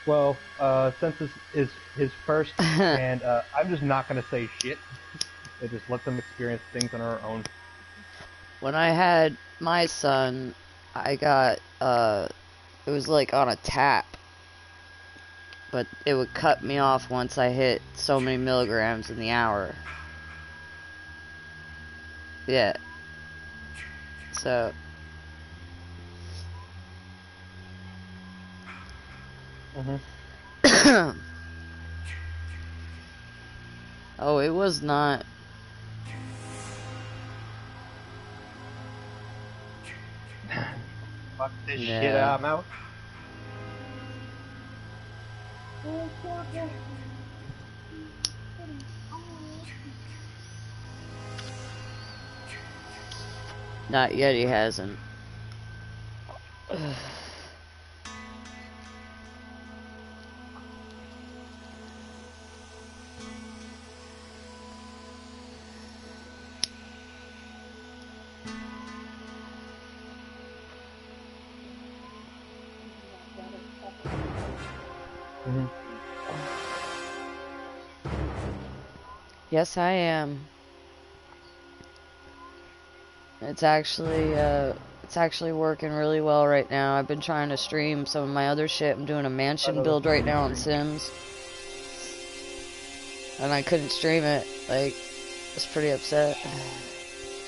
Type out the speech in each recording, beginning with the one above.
Well, since this is his first, and I'm just not gonna say shit. I just let them experience things on our own. When I had my son, I got, it was like on a tap. But it would cut me off once I hit so many milligrams in the hour. Yeah. So. Oh, it was not. Fuck this shit, I'm out. Not yet, he hasn't. Yes, I am. It's actually working really well right now. I've been trying to stream some of my other shit. I'm doing a mansion build right now on Sims. And I couldn't stream it. Like, I was pretty upset.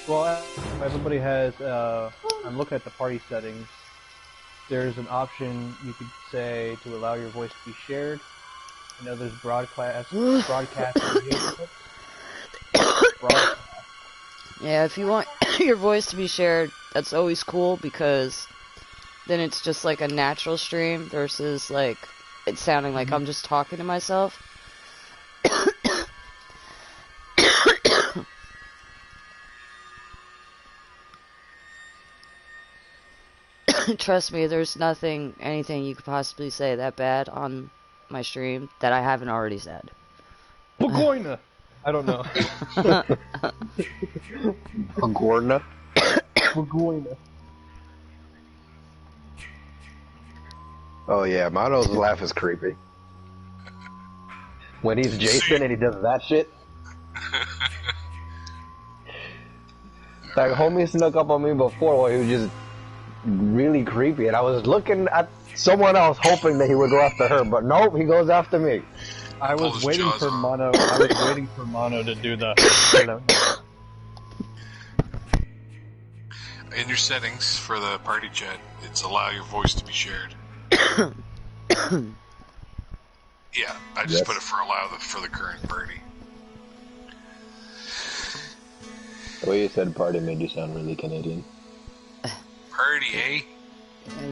Well, everybody has, I'm looking at the party settings. There's an option you could say to allow your voice to be shared. You know, there's broadcast engagement. Yeah, if you want your voice to be shared, that's always cool because then it's just like a natural stream versus like it sounding like I'm just talking to myself. Trust me, there's anything you could possibly say that bad on my stream that I haven't already said. Pagorna! I don't know. Pagorna? Pagorna. Oh yeah, Mono's laugh is creepy. When he's Jason and he does that shit. Like, homie snuck up on me before while he was just really creepy, and I was looking at someone else hoping that he would go after her, but nope, he goes after me. I was waiting for Mono. I was waiting for Mono to do the hello. In your settings for the party chat, it's allow your voice to be shared. Yeah, I just put it for allow for the current party. The way you said party made you sound really Canadian. Party, eh?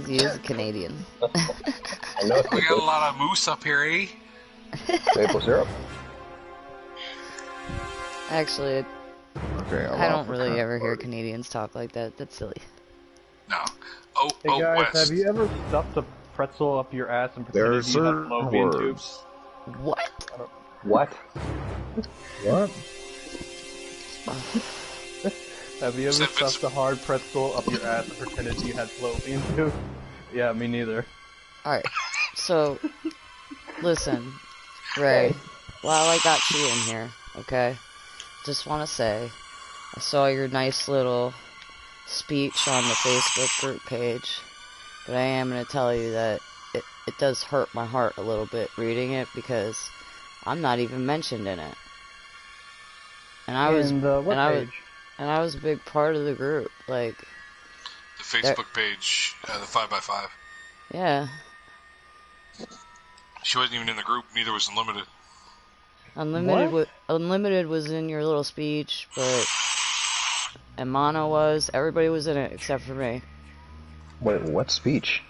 He is Canadian. I know. We got a lot of moose up here, eh? Maple syrup. Actually, okay, I don't really ever hear Canadians talk like that. That's silly. No. Hey guys, West. have you ever stuffed a pretzel up your ass and There pretended are you had certain fallopian words. tubes? What? What? What? Have you ever stuffed a hard pretzel up your ass and pretended you had fallopian tubes? Yeah, me neither. Alright, so, listen, Ray, while I got you in here, okay, just want to say, I saw your nice little speech on the Facebook group page, but I am going to tell you that it does hurt my heart a little bit reading it because I'm not even mentioned in it. And I was, and I was a big part of the group, like... The Facebook page, the 5x5. Yeah. She wasn't even in the group, neither was Unlimited. Unlimited was in your little speech, but... And Mono was. Everybody was in it except for me. Wait, what speech?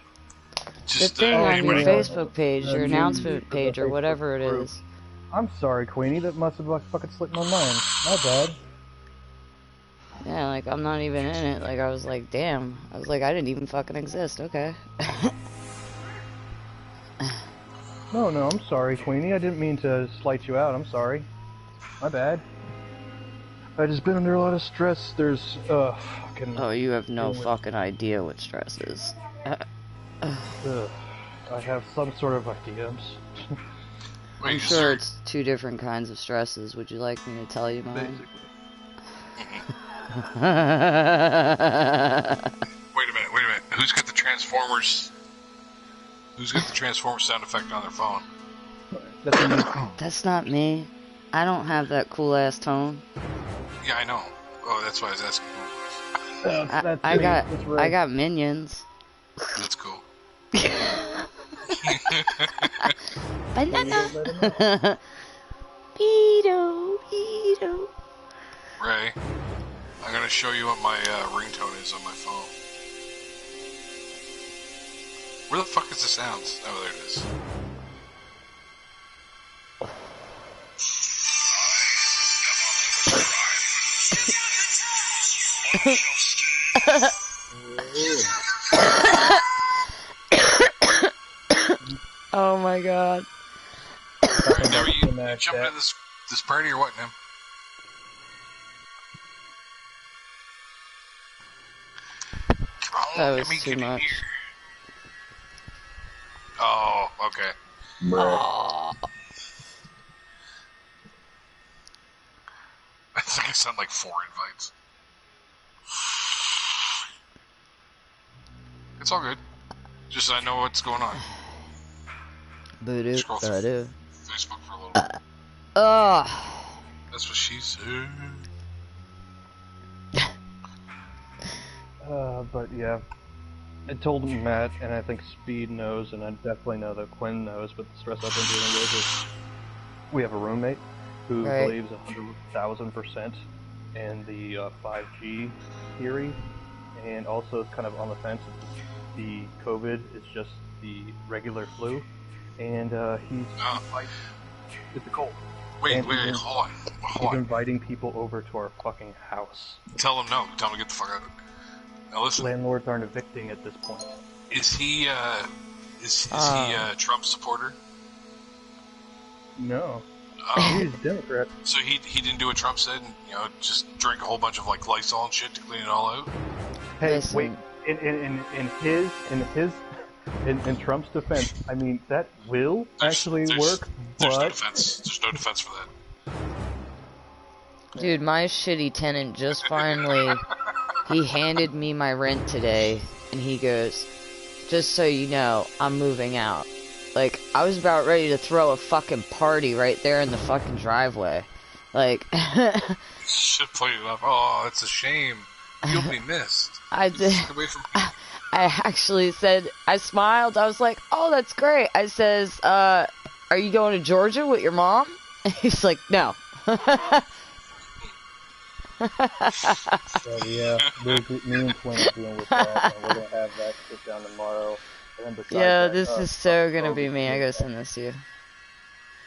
Just, the thing on your Facebook page, your announcement page, or whatever it is. I'm sorry, Queenie. That must have fucking slipped my mind. My bad. Yeah, like, I'm not even in it. Like, I was like, damn. I was like, I didn't even fucking exist. Okay. No, I'm sorry, Queenie. I didn't mean to slight you out. I'm sorry. My bad. I just been under a lot of stress. There's, fucking... Oh, you have no fucking idea what stress is. I I have some sort of ideas. Wait, I'm is sure there... it's 2 different kinds of stresses. Would you like me to tell you mine? Wait a minute. Who's got the Transformers? Who's got the Transformers sound effect on their phone? That's a new... That's not me. I don't have that cool ass tone. Yeah, I know. Oh, that's why I was asking. I got minions. That's cool. Banana. Beedo. Ray, I'm gonna show you what my ringtone is on my phone. Where the fuck is the sounds? Oh, there it is. Oh my god. Now you jump into this party or what, now? That was too much. Oh, okay. Oh. I think I sound like 4 invites. It's all good. Just so I know what's going on. Boo-doo, Scroll through ba-doo. Facebook for a little bit. That's what she said. But yeah, I told Matt, and I think Speed knows, and I definitely know that Quinn knows, but the stress I've been dealing with is we have a roommate who Right. believes 100,000% in the 5G theory, and also is kind of on the fence that the COVID is just the regular flu, and he's it's a cold. Wait, And hold He's on. inviting people over to our fucking house. Tell him no. Tell him to get the fuck out. Now listen, Landlords aren't evicting at this point. is he a Trump supporter? No. Oh, He's a Democrat. so he didn't do what Trump said, and just drink a whole bunch of like Lysol and shit to clean it all out. Hey, Listen. wait. In Trump's defense, I mean that will actually work, There's no but defense. There's no defense for that. Dude, my shitty tenant just finally, he handed me my rent today, and he goes, just so you know, I'm moving out. Like, I was about ready to throw a fucking party right there in the fucking driveway. Like, Should play it up. Oh, it's a shame. You'll be missed. I did. Get away from me. I actually said, I smiled, I was like, oh, that's great. I says, are you going to Georgia with your mom? And he's like, no. So yeah, me and Quinn are dealing with that, and we're gonna have that sit down tomorrow. And then besides Yeah, that, this is so gonna COVID be me. I shit, gotta send this to you.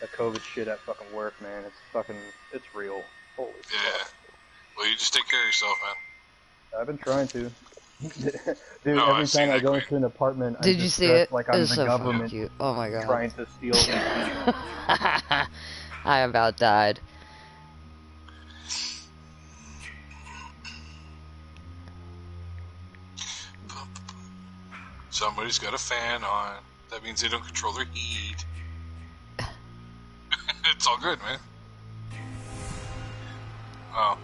That COVID shit at fucking work, man. It's real. Holy Yeah. fuck. Well, you just take care of yourself, man. I've been trying to. Dude, No, every I've seen time I that go quick. into an apartment, Did I'm you just see dressed it? like It I'm was the so fucking government cute. Oh my god. trying to steal information. I about died. Somebody's got a fan on. That means they don't control their heat. It's all good, man. Oh.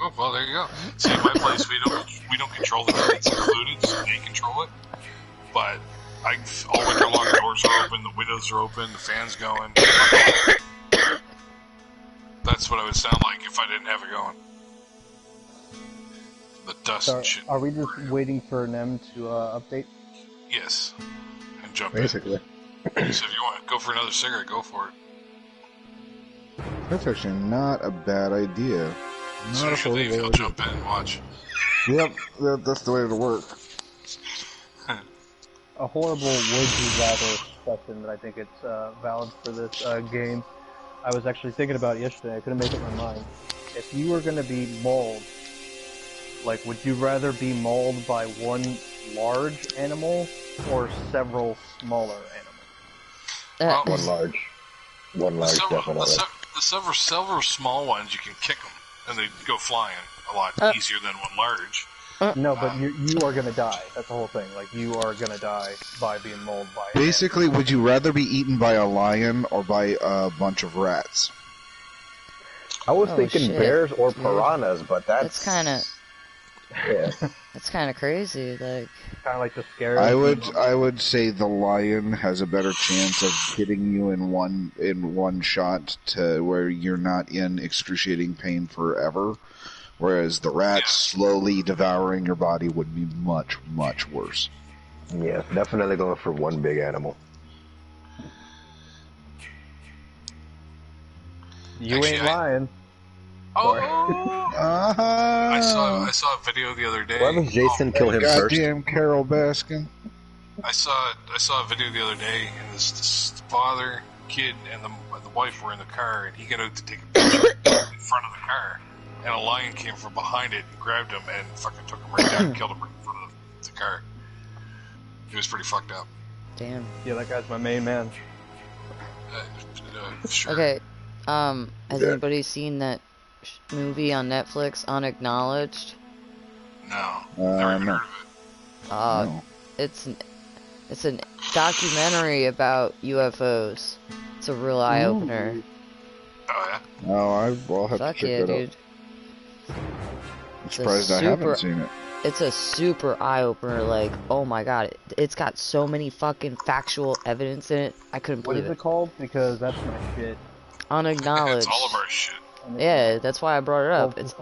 Oh, well, there you go. See, in my place, we don't control the heat. It's included, so they control it. But all winter long, the doors are open, the windows are open, the fan's going. That's what it would sound like if I didn't have it going. The dust So, and shit. are we just waiting for them to update? Yes. And jump Basically. in. So if you want to go for another cigarette, go for it. That's actually not a bad idea. As soon Not a as you leave, he'll horrible jump in and watch. idea. Yep, that's the way to work. A horrible would you rather question, but I think it's valid for this game. I was actually thinking about it yesterday. I couldn't make up my mind. If you were going to be mauled, like, would you rather be mauled by one large animal or several smaller animals? Well, One large, the definitely. The several small ones, you can kick them, and they go flying a lot easier than one large. No, but you are gonna die. That's the whole thing. Like, you are gonna die by being mauled by a Basically, would you rather be eaten by a lion or by a bunch of rats? I was Oh, thinking shit, bears or dude. piranhas, but That's kind of yeah. that's kind of crazy. Like, kind of like the scare. I would say the lion has a better chance of hitting you in one shot to where you're not in excruciating pain forever, whereas the rats slowly devouring your body would be much, much worse. Yeah, definitely going for one big animal. You Actually, ain't lying. Oh! Uh-huh. I saw a video the other day. Why does Jason kill him first? Goddamn Carol Baskin. I saw a video the other day, and this father, kid, and the wife were in the car, and he got out to take a picture in front of the car, and a lion came from behind it and grabbed him and fucking took him right down and killed him right in front of the car. It was pretty fucked up. damn. Yeah, that guy's my main man. Sure. Okay. Has anybody seen that movie on Netflix, Unacknowledged? No, never even No. heard of it. No. It's a documentary about UFOs. It's a real eye opener. Oh yeah. No, I'll have Fuck to check yeah, that out. dude. I'm surprised I haven't seen it. It's a super eye opener. Like, oh my god, it's got so many fucking factual evidence in it. I couldn't What believe is it. it called? Because that's my shit. Unacknowledged. It's all of our shit. Yeah, that's why I brought it up. Well, It's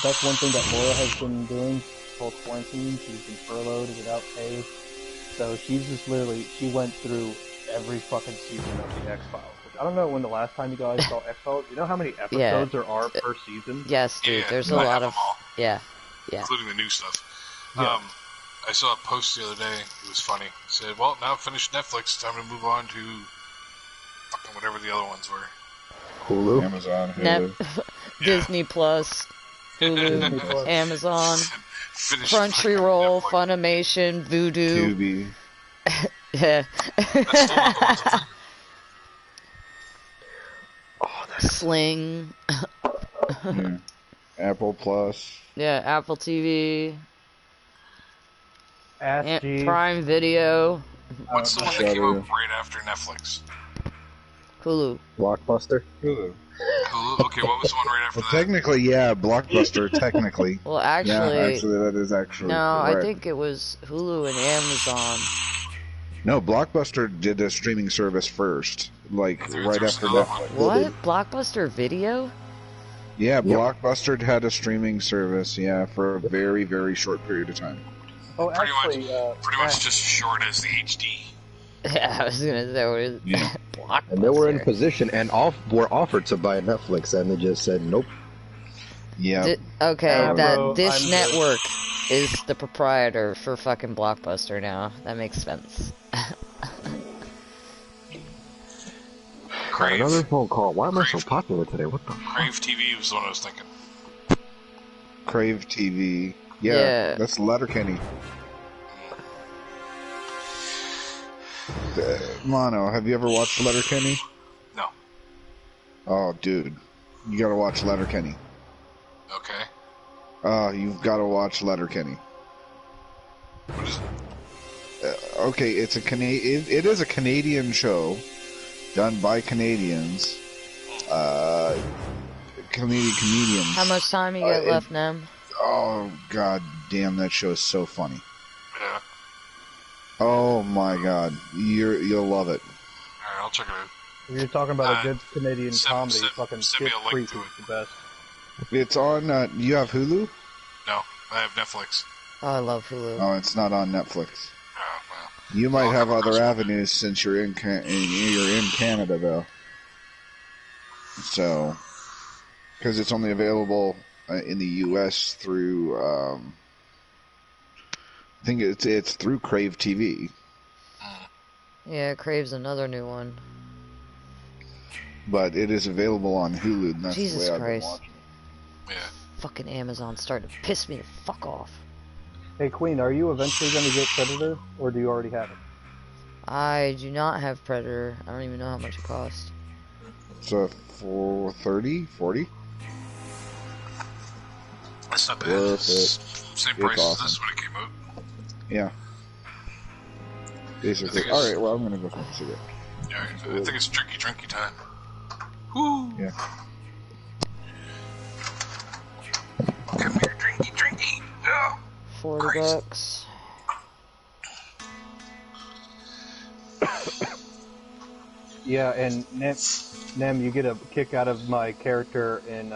that's one thing that Laura has been doing. Called quarantine. She's been furloughed without pay. So she's just literally, she went through every fucking season of the X-Files. I don't know when the last time you guys saw X-Files. You know how many episodes there are per season? yes, dude. Yeah, There's I a have lot them of all, yeah. including the new stuff. Yeah. I saw a post the other day. It was funny. It said, "Well, now I've finished Netflix. Time to move on to fucking whatever the other ones were." Hulu. Amazon, Net Hulu. Disney Plus, Hulu, Amazon, Finished Crunchyroll, fucking Netflix. Funimation, Voodoo. Tubi. Yeah. That's still not the ones I'm thinking. Sling. Yeah. Apple Plus. Yeah, Apple TV, Ask G. Prime Video, What's the one that came up right after Netflix? Hulu. Blockbuster. Hulu. Hulu? Okay, what was the one right after Well, that? technically, yeah, Blockbuster, technically. Well, Yeah, actually, actually, that is actually no, I correct. think it was Hulu and Amazon. No, Blockbuster did a streaming service first, like, There's right after another Netflix. one. What? Blockbuster Video? Yeah, Yep. Blockbuster had a streaming service, yeah, for a very, very short period of time. Oh, Pretty actually, Pretty much just as short as the HD. Yeah, I was gonna say, what is Yeah. Blockbuster? And they were in position and were offered to buy Netflix, and they just said nope. Yeah, Okay, Bro, this I'm network is the proprietor for fucking Blockbuster now. That makes sense. Crave. Another phone call. Why am I so popular today? What the fuck? Crave TV was the one I was thinking. Crave TV. Yeah, Yeah. that's Letterkenny. Mono, have you ever watched Letterkenny? No. Oh, dude, you gotta watch Letterkenny. Okay. You've gotta watch Letterkenny. What is it? Okay, it's a it is a Canadian show done by Canadians. Comedians. How much time you got it- left, Nem? Oh god damn, that show is so funny. Yeah. Oh my god, you'll love it. Alright, I'll check it out. if you're talking about a good Canadian comedy. send Fucking me Shit a link Creek to is it. the best. It's on. You have Hulu? No, I have Netflix. Oh, I love Hulu. Oh, it's not on Netflix. Oh, well. You might I'll have have a other custom. avenues since you're in you're in Canada though. So, because it's only available in the U.S. through, I think it's through Crave TV. Yeah, Crave's another new one. But it is available on Hulu. And that's Jesus the way I've been Christ. watching it. Yeah. Fucking Amazon's starting to piss me the fuck off. Hey, Queen, are you eventually going to get Predator, or do you already have it? I do not have Predator. I don't even know how much it costs. So 430, 40. That's not bad. Worth Same It's price as awesome. this when it came out. Yeah. Basically. I think it's- Alright, well, I'm gonna go smoke a cigarette. Yeah, I think it's drinky time. Woo! Yeah. Come here, drinky. Oh. 40 Christ. bucks. Yeah, and Nem, you get a kick out of my character in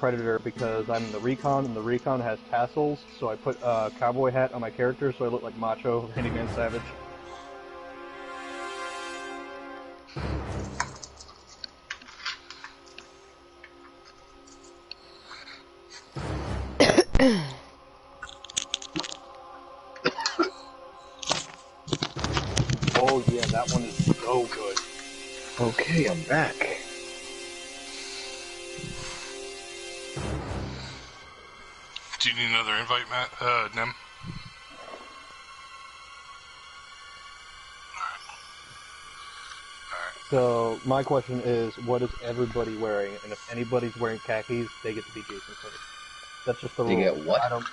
Predator because I'm in the Recon, and the Recon has tassels, so I put a cowboy hat on my character so I look like Macho Randy Man Savage. Oh yeah, that one is so good. Okay, I'm back. Do you need another invite, Matt? Nem? So my question is, what is everybody wearing? And if anybody's wearing khakis, they get to be Jason first. That's just the They rule. get what? I don't.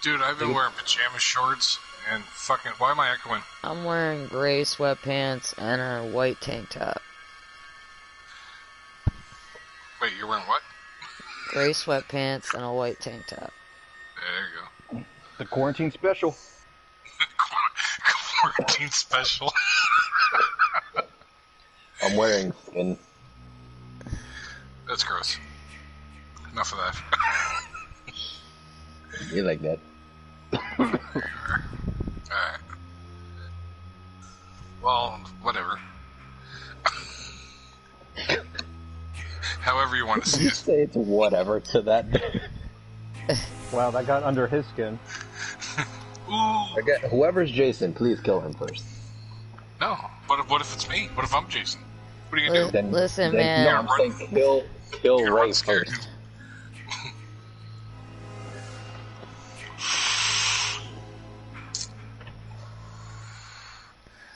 Dude, I've been wearing pajama shorts and fucking. Why am I echoing? I'm wearing gray sweatpants and a white tank top. Wait, you're wearing what? Gray sweatpants and a white tank top. There you go. The quarantine special. Quarantine special. I'm wearing skin. That's gross. Enough of that. You like that? Alright. Well, whatever. However you want to see You it. say it's whatever to that. Wow, that got under his skin. Ooh. Okay, whoever's Jason, please kill him first. No. What if it's me? What if I'm Jason? What are you gonna do? Listen, No, man. I'm saying kill You're gonna run Ray scared. first.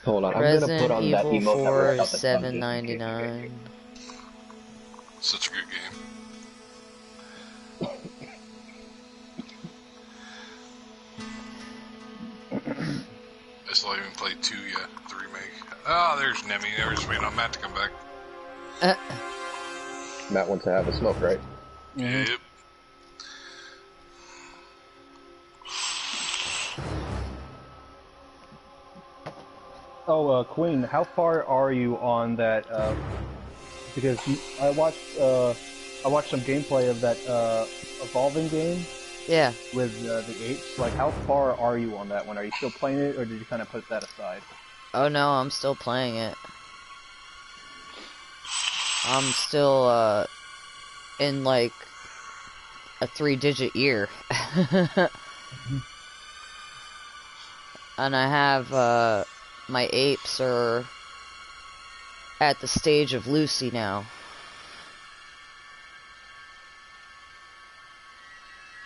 Hold on, I'm gonna Resident put on that Evil emote that 4 we're is about to $7.99. Such a good game. I still haven't played 2 yet, the remake. Oh, there's Nemi. We're just waiting on Matt to come back. Matt wants to have a smoke, right? Yep. Oh, Queen, how far are you on that? Because I watched some gameplay of that evolving game Yeah. with the apes. Like, how far are you on that one? Are you still playing it, or did you kind of put that aside? Oh no, I'm still playing it. I'm still, in like a 3-digit year. And I have, my apes are at the stage of Lucy now.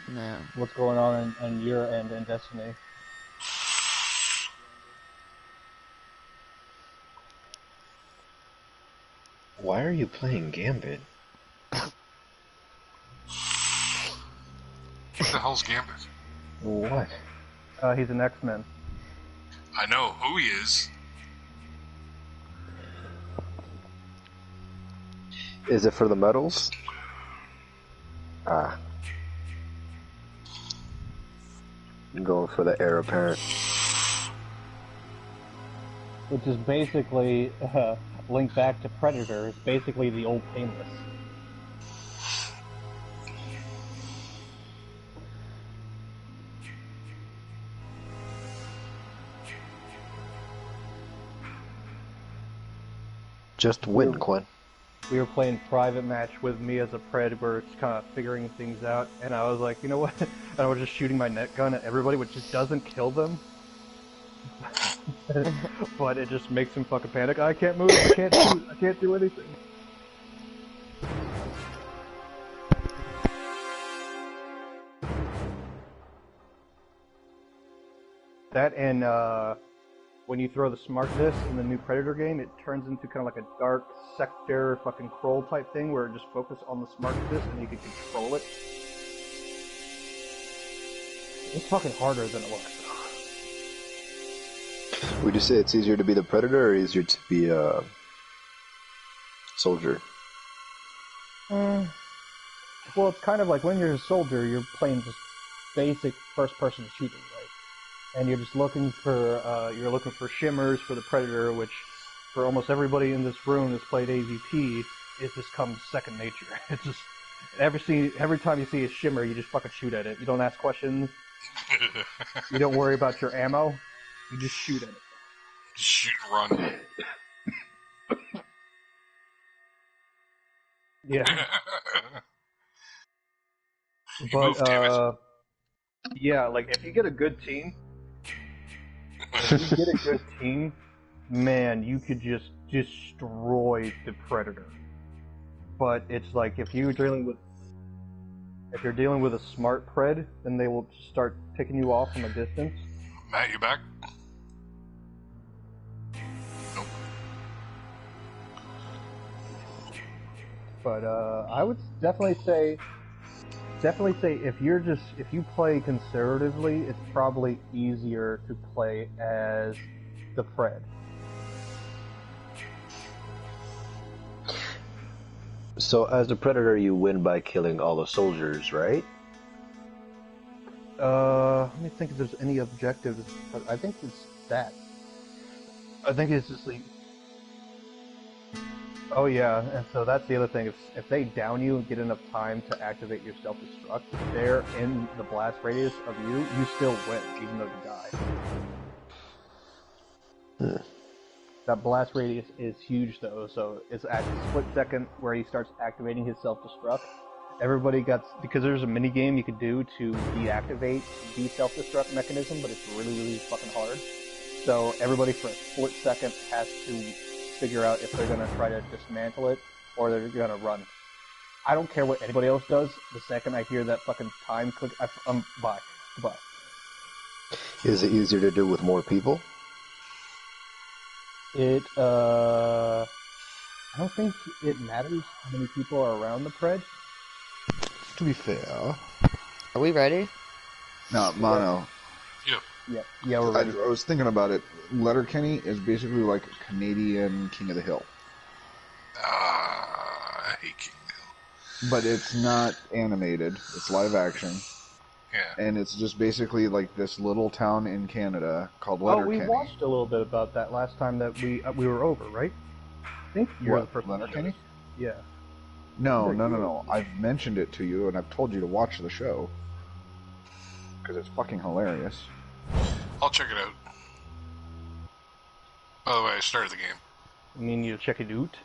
No. What's going on in your end in Destiny? Why are you playing Gambit? What the hell's Gambit? What? He's an X-Men. I know who he is. Is it for the medals? Ah. I'm going for the heir apparent. Which is basically linked back to Predator. It's basically the old Painless. Just win, Quinn. We were playing private match with me as a Pred, where it's kind of figuring things out, and I was like, you know what? And I was just shooting my net gun at everybody, which just doesn't kill them. But it just makes them fucking panic. I can't move, I can't shoot, I can't do anything. That and when you throw the smart disc in the new Predator game, it turns into kind of like a dark sector fucking Kroll type thing where it just focuses on the smart disc and you can control it. It's fucking harder than it looks. Would you say it's easier to be the Predator or easier to be a soldier? Well, it's kind of like when you're a soldier, you're playing just basic first-person shooting, right? And you're just looking for shimmers for the Predator, which for almost everybody in this room that's played AVP, it just comes second nature. It's just every time you see a shimmer, you just fucking shoot at it. You don't ask questions. You don't worry about your ammo. You just shoot at it. Just shoot and run. Yeah. You move, damn it. Yeah, like if you get a good team, man, you could just destroy the Predator. But it's like if you're dealing with a smart Pred, then they will start picking you off from a distance. Matt, you back? Nope. But I would definitely say if you play conservatively, it's probably easier to play as the Pred. So as the Predator, you win by killing all the soldiers, right? Let me think if there's any objectives, but I think it's that. I think it's just like... Oh yeah, and so that's the other thing. If they down you and get enough time to activate your self-destruct, if they're in the blast radius of you, you still win, even though you die. That blast radius is huge though, so it's at the split second where he starts activating his self-destruct. Everybody because there's a mini game you could do to deactivate the self-destruct mechanism, but it's really, really fucking hard. So everybody for a split second has to figure out if they're gonna try to dismantle it or they're gonna run. I don't care what anybody else does. The second I hear that fucking time click, bye. Goodbye. Is it easier to do with more people? I don't think it matters how many people are around the Pred. To be fair, Are we ready? no, Mono. Yeah, we're ready. I was thinking about it. Letterkenny is basically like Canadian King of the Hill, I hate King Hill. but it's not animated. It's live action, Yeah. and it's just basically like this little town in Canada called Oh, Letterkenny. we watched a little bit about that last time that we were over, right? I think you're the first one. Letterkenny? Yeah. No. I've mentioned it to you, and I've told you to watch the show because it's fucking hilarious. I'll check it out. By the way, I started the game. You mean you check it out?